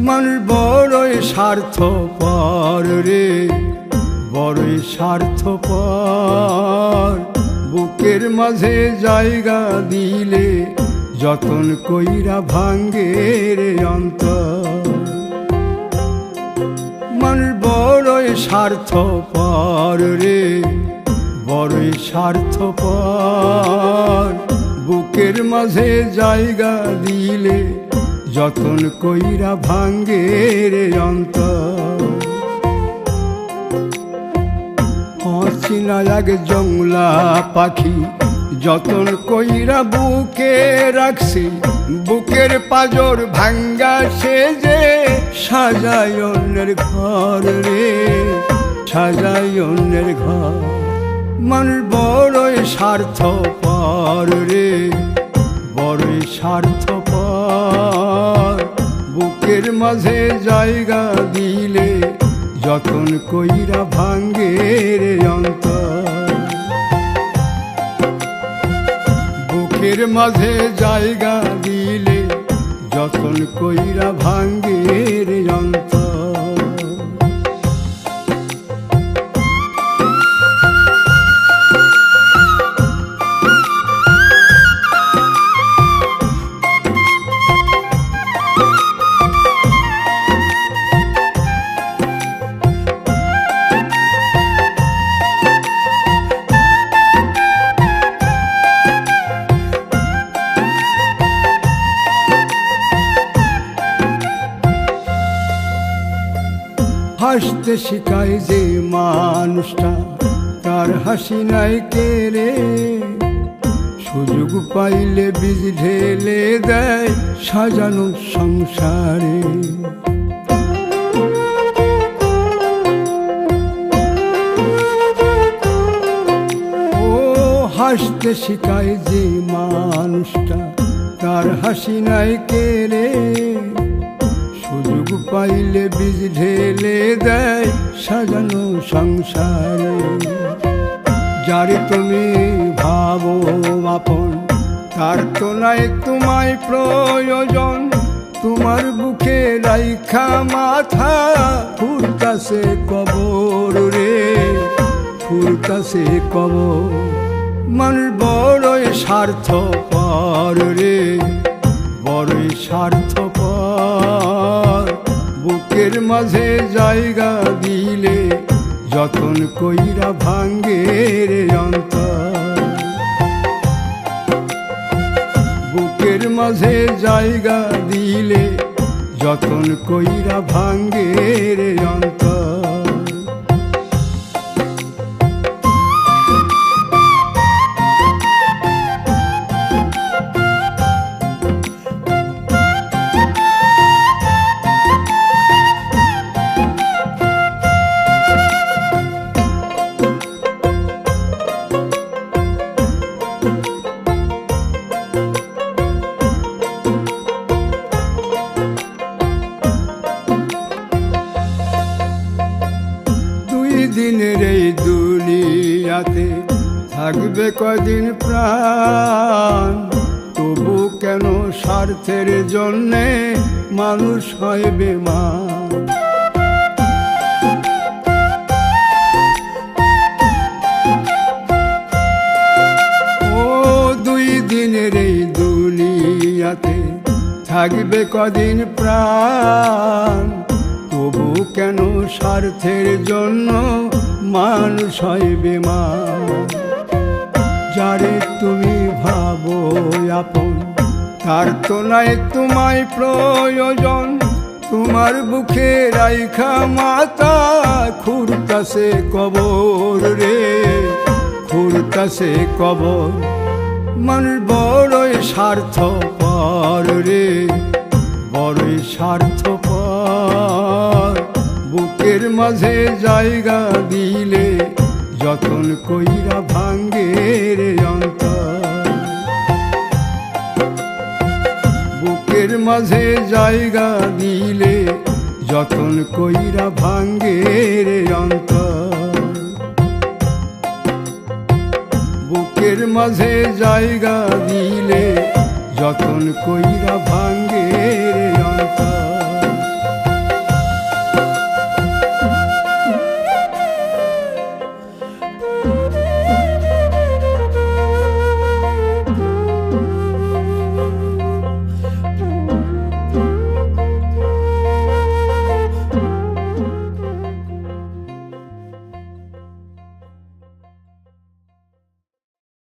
মানুষ বড়ই স্বার্থপর রে, বড়ই স্বার্থপর। বুকের মাঝে জায়গা দিলে যতন কইরা ভাঙ্গে রে অন্তর। মানুষ বড়ই স্বার্থপর রে, বড়ই স্বার্থপর। বুকের মাঝে জায়গা দিলে যতন কইরা ভাঙ্গে রে অন্তর। অচিনা এক জংলা পাখি যতন কইরা বুকে রাখছি, বুকের পাজর ভাঙ্গা সে যে সাজায় অন্যের ঘর রে, সাজায় অন্যের ঘর। মানুষ বড়ই স্বার্থপর রে, বড়ই স্বার্থপর। বুকের মাঝে জায়গা দিলে যতন কইরা ভাঙ্গে রে অন্তর। বুকের মাঝে জায়গা দিলে যতন কইরা ভাঙ্গে রে অন্তর। হাসতে শিখায় যে মানুষটা, তার হাসি নাই কেড়ে। সুযোগ পাইলে বীজ ঢেলে দেয় সাজানো সংসারে। ও হাসতে শিখায় যে মানুষটা, তার হাসি নাই কেড়ে। সুযোগ পাইলে বীজ ঢেলে দেয় সাজানো সংসারে। যারে তুমি ভাবো আপন, তার তো নাই তোমায় প্রয়োজন। তোমার বুকে রাইখা মাথা ফুরতাছে কবর রে, ফুরতাছে কবর। মানুষ বড়ই স্বার্থপর রে, বড়ই স্বার্থপর। বুকের মাঝে জায়গা দিলে যতন কইরা ভাঙ্গে রে অন্তর। বুকের মাঝে জায়গা দিলে যতন কইরা ভাঙ্গে রে অন্তর। দিনের এই দুনিয়াতে থাকবে কদিন প্রাণ, তবু কেন স্বার্থের জন্যে মানুষ হয় বেমান। ও দুই দিনের এই দুনিয়াতে থাকবে কদিন প্রাণ, তবু কেন স্বার্থের জন্য মানুষ হয় বেমান। যারে তুমি ভাবো আপন, তার তো নাই তোমায় প্রয়োজন। তোমার বুকে রাইখা মাথা খুরতাছে কবর রে, খুরতাছে কবর। মানুষ বড়ই স্বার্থপর রে, বড়ই স্বার্থপর। বুকের মাঝে জায়গা দিলে যতন কইরা ভাঙ্গে রে অন্তর। বুকের মাঝে জায়গা দিলে যতন কইরা ভাঙ্গে রে অন্তর। বুকের মাঝে জায়গা দিলে যতন কইরা ভাঙ্গে